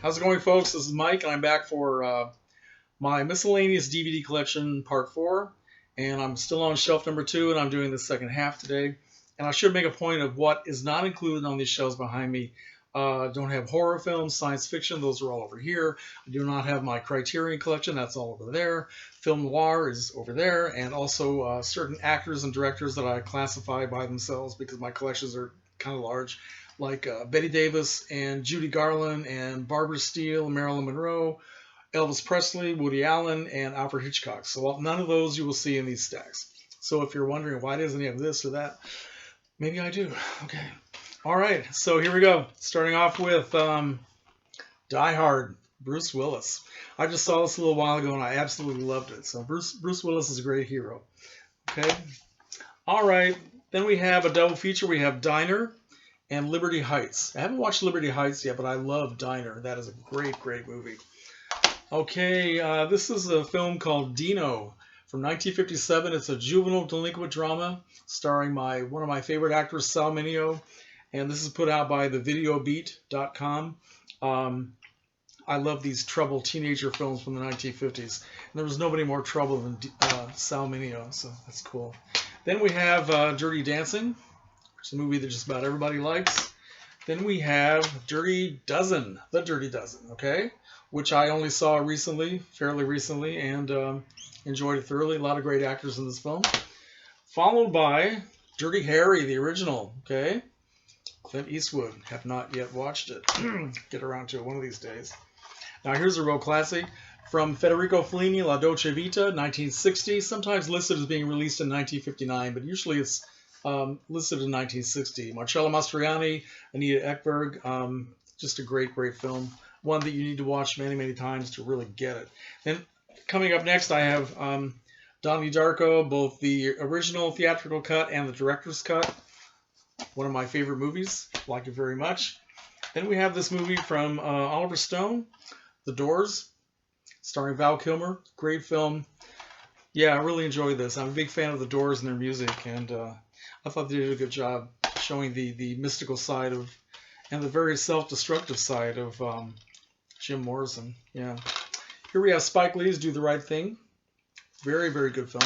How's it going, folks? This is Mike, and I'm back for my miscellaneous DVD collection, part 4. And I'm still on shelf number 2, and I'm doing the second half today. And I should make a point of what is not included on these shelves behind me. Don't have horror films, science fiction, those are all over here. I do not have my Criterion collection, that's all over there. Film noir is over there, and also certain actors and directors that I classify by themselves because my collections are kind of large, like Betty Davis and Judy Garland and Barbara Steele, Marilyn Monroe, Elvis Presley, Woody Allen, and Alfred Hitchcock. So none of those you will see in these stacks. So if you're wondering why doesn't he have this or that, maybe I do. Okay. All right. So here we go. Starting off with Die Hard, Bruce Willis. I just saw this a little while ago and I absolutely loved it. So Bruce Willis is a great hero. Okay. All right. Then we have a double feature. We have Diner and Liberty Heights. I haven't watched Liberty Heights yet, but I love Diner. That is a great, great movie. Okay, this is a film called Dino from 1957. It's a juvenile delinquent drama starring one of my favorite actors, Sal Mineo, and this is put out by thevideobeat.com. I love these troubled teenager films from the 1950s. And there was nobody more trouble than Sal Mineo, so that's cool. Then we have Dirty Dancing. It's a movie that just about everybody likes. Then we have Dirty Dozen, The Dirty Dozen, okay? Which I only saw recently, fairly recently, and enjoyed it thoroughly. A lot of great actors in this film. Followed by Dirty Harry, the original, okay? Clint Eastwood. Have not yet watched it. Get around to it one of these days. Now here's a real classic. From Federico Fellini, La Dolce Vita, 1960. Sometimes listed as being released in 1959, but usually it's listed in 1960. Marcello Mastroianni, Anita Ekberg. Just a great, great film. One that you need to watch many, many times to really get it. Then coming up next, I have Donnie Darko, both the original theatrical cut and the director's cut. One of my favorite movies. Like it very much. Then we have this movie from Oliver Stone, The Doors, starring Val Kilmer. Great film. Yeah, I really enjoyed this. I'm a big fan of The Doors and their music, and I thought they did a good job showing the mystical side of, and the very self-destructive side of Jim Morrison. Yeah. Here we have Spike Lee's Do the Right Thing. Very, very good film.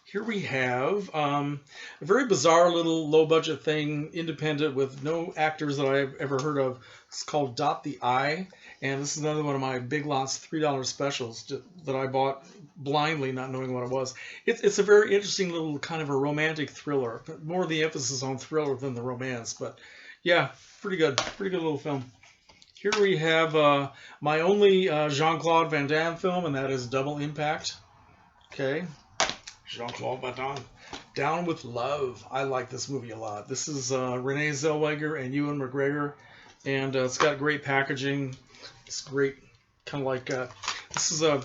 Here we have a very bizarre little low-budget thing, independent, with no actors that I've ever heard of. It's called Dot the I, and this is another one of my Big Lots $3 specials that I bought blindly, not knowing what it was. It's a very interesting little kind of a romantic thriller, but more of the emphasis on thriller than the romance. But yeah, pretty good little film. Here we have my only Jean-Claude Van Damme film, and that is Double Impact. Okay. Jean-Claude Van Damme. Down with Love. I like this movie a lot. This is Renee Zellweger and Ewan McGregor, and it's got great packaging. It's great, kind of like this is a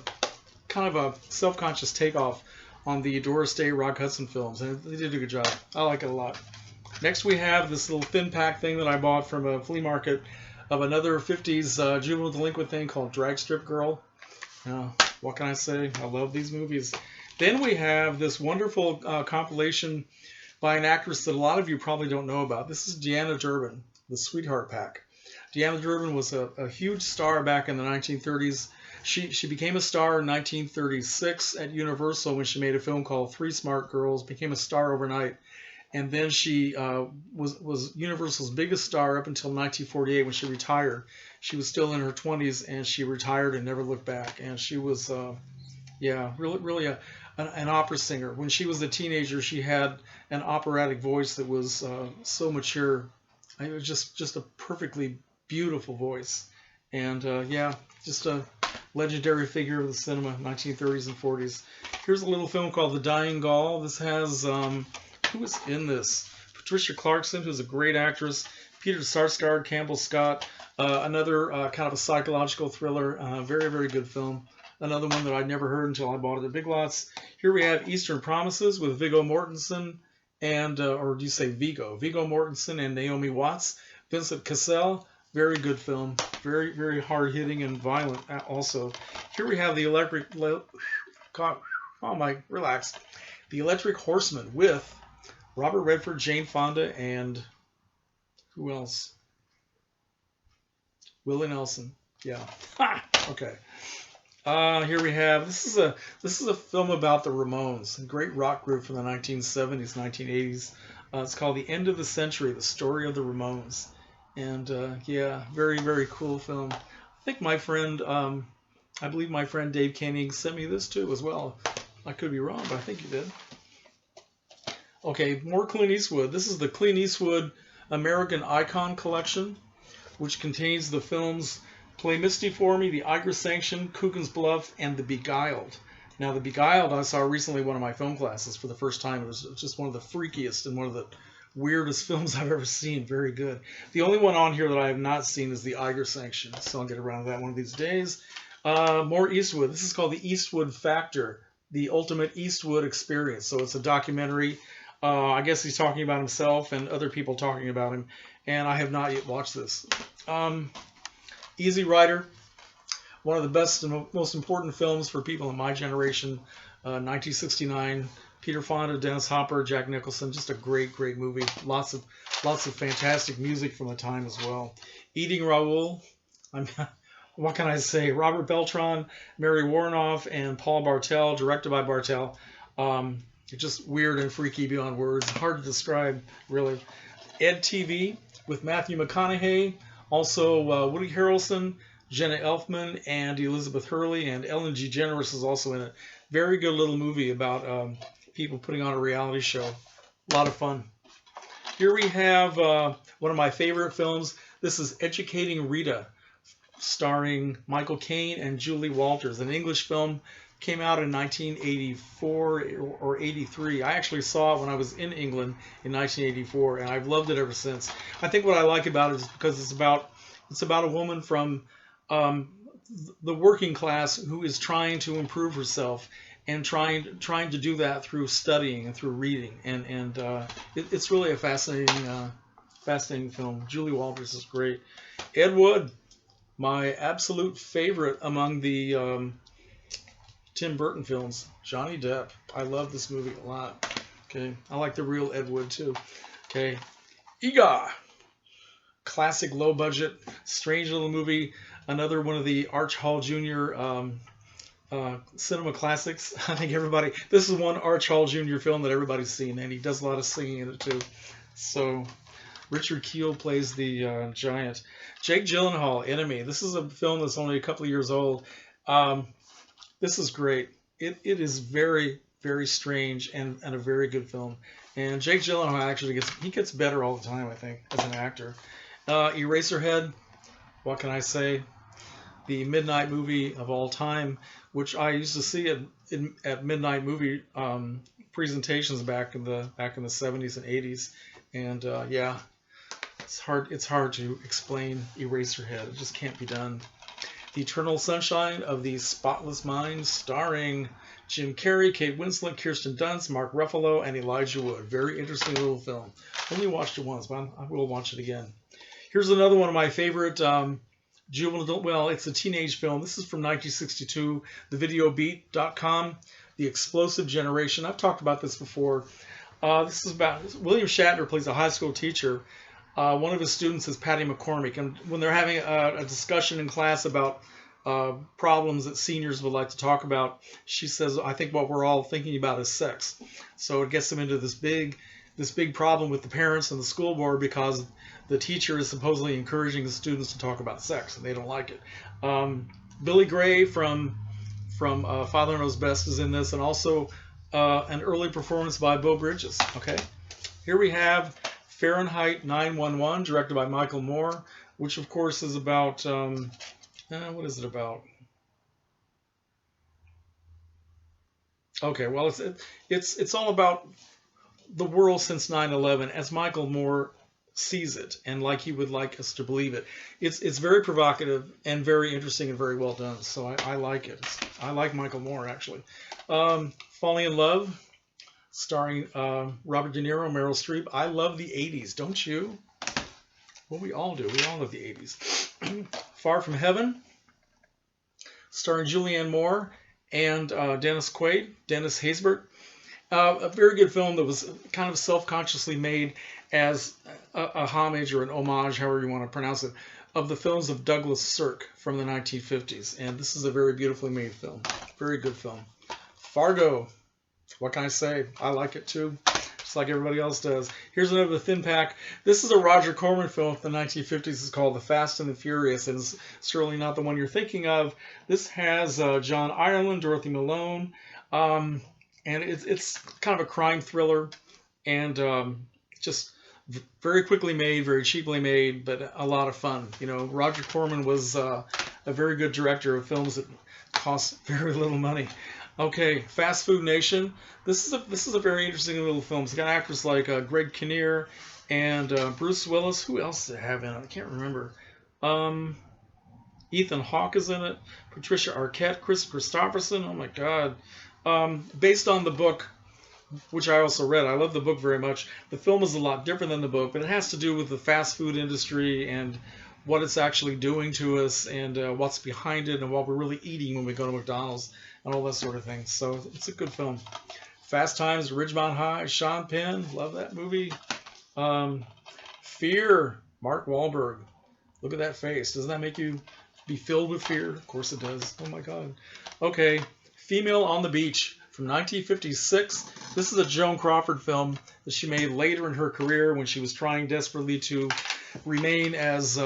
kind of a self-conscious takeoff on the Doris Day, Rock Hudson films, and they did a good job. I like it a lot. Next we have this little thin pack thing that I bought from a flea market of another 50s juvenile delinquent thing called Drag Strip Girl. What can I say? I love these movies. Then we have this wonderful compilation by an actress that a lot of you probably don't know about. This is Deanna Durbin, the Sweetheart Pack. Deanna Durbin was a huge star back in the 1930s. She became a star in 1936 at Universal when she made a film called Three Smart Girls, became a star overnight. And then she was Universal's biggest star up until 1948 when she retired. She was still in her 20s, and she retired and never looked back. And she was, really an opera singer. When she was a teenager, she had an operatic voice that was so mature. It was just a perfectly beautiful voice. And just a legendary figure of the cinema, 1930s and 40s. Here's a little film called The Dying Gaul. This has, who is in this? Patricia Clarkson, who's a great actress. Peter Sarsgaard, Campbell Scott. Another kind of a psychological thriller. Very, very good film. Another one that I'd never heard until I bought it at Big Lots. Here we have Eastern Promises with Viggo Mortensen and, or do you say Viggo? Viggo Mortensen and Naomi Watts. Vincent Cassel, very good film. Very, very hard-hitting and violent also. Here we have The Electric Horseman with Robert Redford, Jane Fonda, and who else? Willie Nelson. Yeah. Ha! Okay. Here we have this is a film about the Ramones, a great rock group from the 1970s, 1980s. It's called The End of the Century: The Story of the Ramones, and yeah, very very cool film. I think my friend, I believe my friend Dave Koenig sent me this too as well. I could be wrong, but I think he did. Okay, more Clint Eastwood. This is the Clint Eastwood American Icon Collection, which contains the films Play Misty for Me, The Iger Sanction, Coogan's Bluff, and The Beguiled. Now, The Beguiled I saw recently in one of my film classes for the first time. It was just one of the freakiest and one of the weirdest films I've ever seen. Very good. The only one on here that I have not seen is The Iger Sanction, so I'll get around to that one of these days. More Eastwood. This is called The Eastwood Factor, The Ultimate Eastwood Experience. So it's a documentary. I guess he's talking about himself and other people talking about him, and I have not yet watched this. Easy Rider, one of the best and most important films for people in my generation. 1969, Peter Fonda, Dennis Hopper, Jack Nicholson, just a great, great movie. Lots of fantastic music from the time as well. Eating Raoul, what can I say? Robert Beltran, Mary Warnoff, and Paul Bartel, directed by Bartel. Just weird and freaky beyond words. Hard to describe, really. Ed TV with Matthew McConaughey. Also, Woody Harrelson, Jenna Elfman, and Elizabeth Hurley, and Ellen DeGeneres is also in it. Very good little movie about people putting on a reality show. A lot of fun. Here we have one of my favorite films. This is Educating Rita, starring Michael Caine and Julie Walters. An English film, came out in 1984 or 83. I actually saw it when I was in England in 1984, and I've loved it ever since. I think what I like about it is because it's about a woman from the working class who is trying to improve herself and trying to do that through studying and through reading, and it's really a fascinating film. Julie Walters is great. Ed Wood, my absolute favorite among the Tim Burton films. Johnny Depp. I love this movie a lot. Okay, I like the real Ed Wood too. Okay, Ega. Classic, low budget, strange little movie. Another one of the Arch Hall Jr. Cinema classics. I think everybody. This is one Arch Hall Jr. film that everybody's seen, and he does a lot of singing in it too. So, Richard Kiel plays the giant. Jake Gyllenhaal, Enemy. This is a film that's only a couple of years old. This is great. It is very, very strange and a very good film. And Jake Gyllenhaal actually gets better all the time, I think, as an actor. Eraserhead, what can I say? The midnight movie of all time, which I used to see at midnight movie presentations back in the 70s and 80s. And yeah, it's hard to explain Eraserhead. It just can't be done. The Eternal Sunshine of the Spotless Mind, starring Jim Carrey, Kate Winslet, Kirsten Dunst, Mark Ruffalo, and Elijah Wood. Very interesting little film. Only watched it once, but I will watch it again. Here's another one of my favorite juvenile. Well, it's a teenage film. This is from 1962. TheVideoBeat.com, The Explosive Generation. I've talked about this before. This is about William Shatner plays a high school teacher. One of his students is Patty McCormick, and when they're having a discussion in class about problems that seniors would like to talk about, she says, "I think what we're all thinking about is sex." So it gets them into this big problem with the parents and the school board because the teacher is supposedly encouraging the students to talk about sex, and they don't like it. Billy Gray from Father Knows Best is in this, and also an early performance by Beau Bridges. Okay, here we have Fahrenheit 9/11, directed by Michael Moore, which of course is about, what is it about? Okay, well, it's all about the world since 9/11 as Michael Moore sees it, and like he would like us to believe it. It's very provocative and very interesting and very well done, so I like it. I like Michael Moore, actually. Falling in Love, starring Robert De Niro, Meryl Streep. I love the 80s, don't you? Well, we all do. We all love the 80s. Far From Heaven, starring Julianne Moore and Dennis Quaid, Dennis Haysbert. A very good film that was kind of self-consciously made as a homage or an homage, however you want to pronounce it, of the films of Douglas Sirk from the 1950s, and this is a very beautifully made film. Very good film. Fargo. What can I say? I like it too, just like everybody else does. Here's another thin pack. This is a Roger Corman film from the 1950s. It's called The Fast and the Furious, and it's certainly not the one you're thinking of. This has John Ireland, Dorothy Malone, and it's kind of a crime thriller, and just very quickly made, very cheaply made, but a lot of fun. You know, Roger Corman was a very good director of films that cost very little money. Okay, Fast Food Nation. This is a very interesting little film. It's got actors like Greg Kinnear and Bruce Willis. Who else did it have in it? I can't remember. Ethan Hawke is in it. Patricia Arquette, Chris Christopherson. Oh my God. Based on the book, which I also read. I love the book very much. The film is a lot different than the book, but it has to do with the fast food industry and what it's actually doing to us, and what's behind it, and what we're really eating when we go to McDonald's, and all that sort of thing. So it's a good film. Fast Times, Ridgemont High, Sean Penn, love that movie. Fear, Mark Wahlberg. Look at that face. Doesn't that make you be filled with fear? Of course it does. Oh my God. Okay, Female on the Beach from 1956. This is a Joan Crawford film that she made later in her career when she was trying desperately to remain as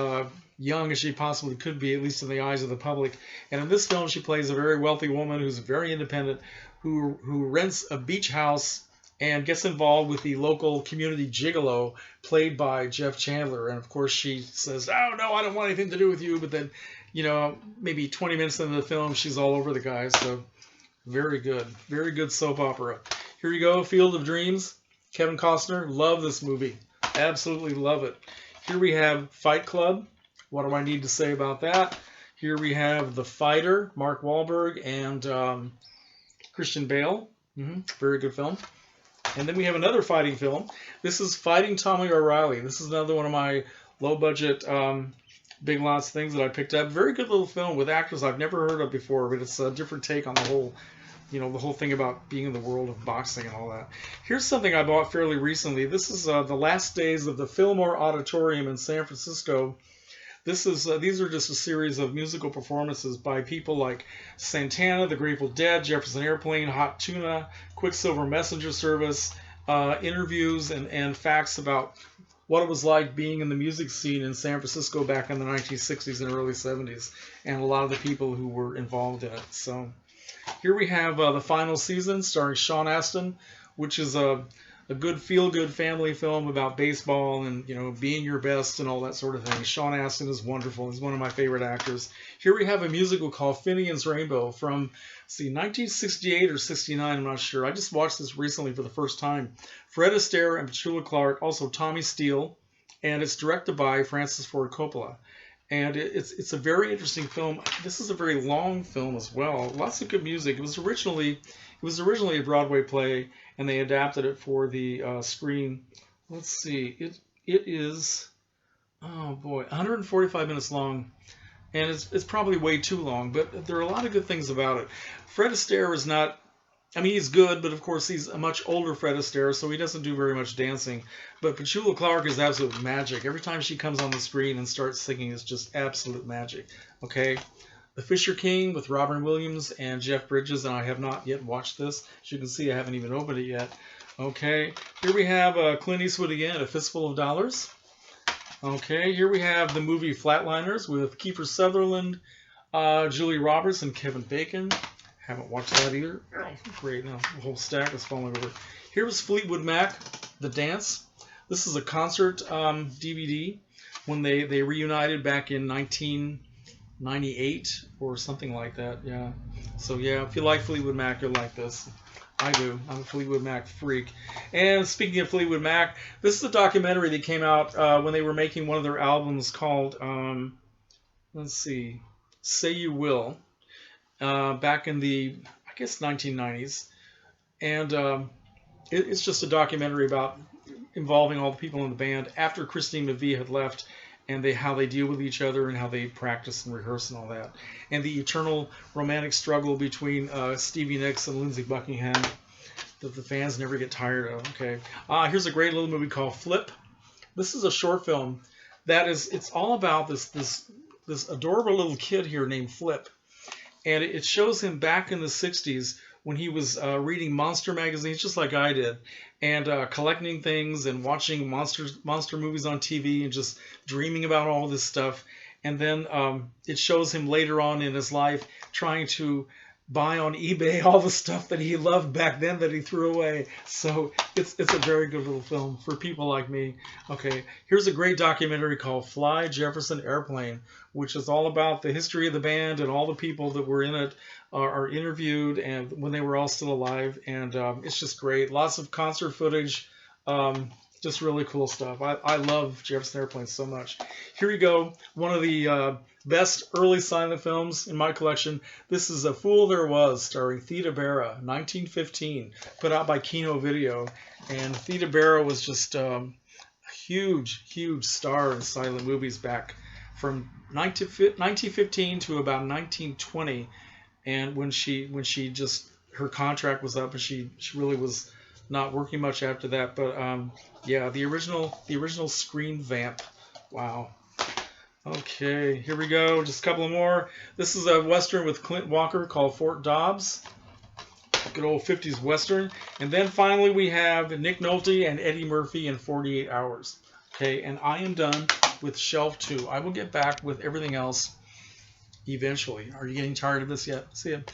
young as she possibly could be, at least in the eyes of the public. And in this film, she plays a very wealthy woman who's very independent, who rents a beach house and gets involved with the local community gigolo, played by Jeff Chandler. And of course, she says, "Oh no, I don't want anything to do with you." But then, you know, maybe 20 minutes into the film, she's all over the guy. So very good soap opera. Here you go, Field of Dreams. Kevin Costner, love this movie, absolutely love it. Here we have Fight Club. What do I need to say about that? Here we have The Fighter, Mark Wahlberg and Christian Bale. Very good film. And then we have another fighting film. This is Fighting Tommy O'Reilly. This is another one of my low-budget Big Lots things that I picked up. Very good little film with actors I've never heard of before, but it's a different take on the whole, you know, the whole thing about being in the world of boxing and all that. Here's something I bought fairly recently. This is The Last Days of the Fillmore Auditorium in San Francisco. This is these are just a series of musical performances by people like Santana, The Grateful Dead, Jefferson Airplane, Hot Tuna, Quicksilver Messenger Service, interviews and facts about what it was like being in the music scene in San Francisco back in the 1960s and early 70s, and a lot of the people who were involved in it. So here we have The Final Season, starring Sean Astin, which is a good feel-good family film about baseball and, you know, being your best and all that sort of thing. Sean Astin is wonderful. He's one of my favorite actors. Here we have a musical called Finian's Rainbow from, 1968 or 69, I'm not sure. I just watched this recently for the first time. Fred Astaire and Petula Clark, also Tommy Steele, and it's directed by Francis Ford Coppola. And it's a very interesting film. This is a very long film as well. Lots of good music. It was originally a Broadway play, and they adapted it for the screen. Let's see. It is, oh boy, 145 minutes long, and it's probably way too long. But there are a lot of good things about it. Fred Astaire is not. I mean, he's good, but of course he's a much older Fred Astaire, so he doesn't do very much dancing. But Petula Clark is absolute magic. Every time she comes on the screen and starts singing, it's just absolute magic. Okay, The Fisher King with Robin Williams and Jeff Bridges, and I have not yet watched this. As you can see, I haven't even opened it yet. Okay, here we have Clint Eastwood again, A Fistful of Dollars. Okay, here we have the movie Flatliners with Kiefer Sutherland, Julie Roberts, and Kevin Bacon. Haven't watched that either. Oh, great. Now the whole stack is falling over. Here was Fleetwood Mac, The Dance. This is a concert DVD when they reunited back in 1998 or something like that. Yeah. So yeah, if you like Fleetwood Mac, you'll like this. I do. I'm a Fleetwood Mac freak. And speaking of Fleetwood Mac, this is a documentary that came out when they were making one of their albums called, let's see, Say You Will. Back in the, I guess, 1990s. And it's just a documentary about involving all the people in the band after Christine McVie had left, and how they deal with each other and how they practice and rehearse and all that. And the eternal romantic struggle between Stevie Nicks and Lindsey Buckingham that the fans never get tired of. Okay, here's a great little movie called Flip. This is a short film it's all about this adorable little kid here named Flip, and it shows him back in the '60s when he was reading monster magazines just like I did, and collecting things and watching monster movies on TV and just dreaming about all this stuff. And then it shows him later on in his life trying to buy on eBay all the stuff that he loved back then that he threw away. So it's a very good little film for people like me. Okay, here's a great documentary called Fly Jefferson Airplane, which is all about the history of the band, and all the people that were in it are interviewed and when they were all still alive. And it's just great. Lots of concert footage. Just really cool stuff. I love Jefferson Airplane so much. Here you go. One of the best early silent films in my collection. This is A Fool There Was, starring Theda Bara, 1915, put out by Kino Video. And Theda Bara was just a huge star in silent movies back from 1915 to about 1920. And when she just, her contract was up, and she really was not working much after that. But yeah, the original screen vamp. Wow. Okay, here we go. Just a couple more. This is a Western with Clint Walker called Fort Dobbs. Good old 50s Western. And then finally we have Nick Nolte and Eddie Murphy in 48 Hours. Okay, and I am done with Shelf 2. I will get back with everything else eventually. Are you getting tired of this yet? See ya.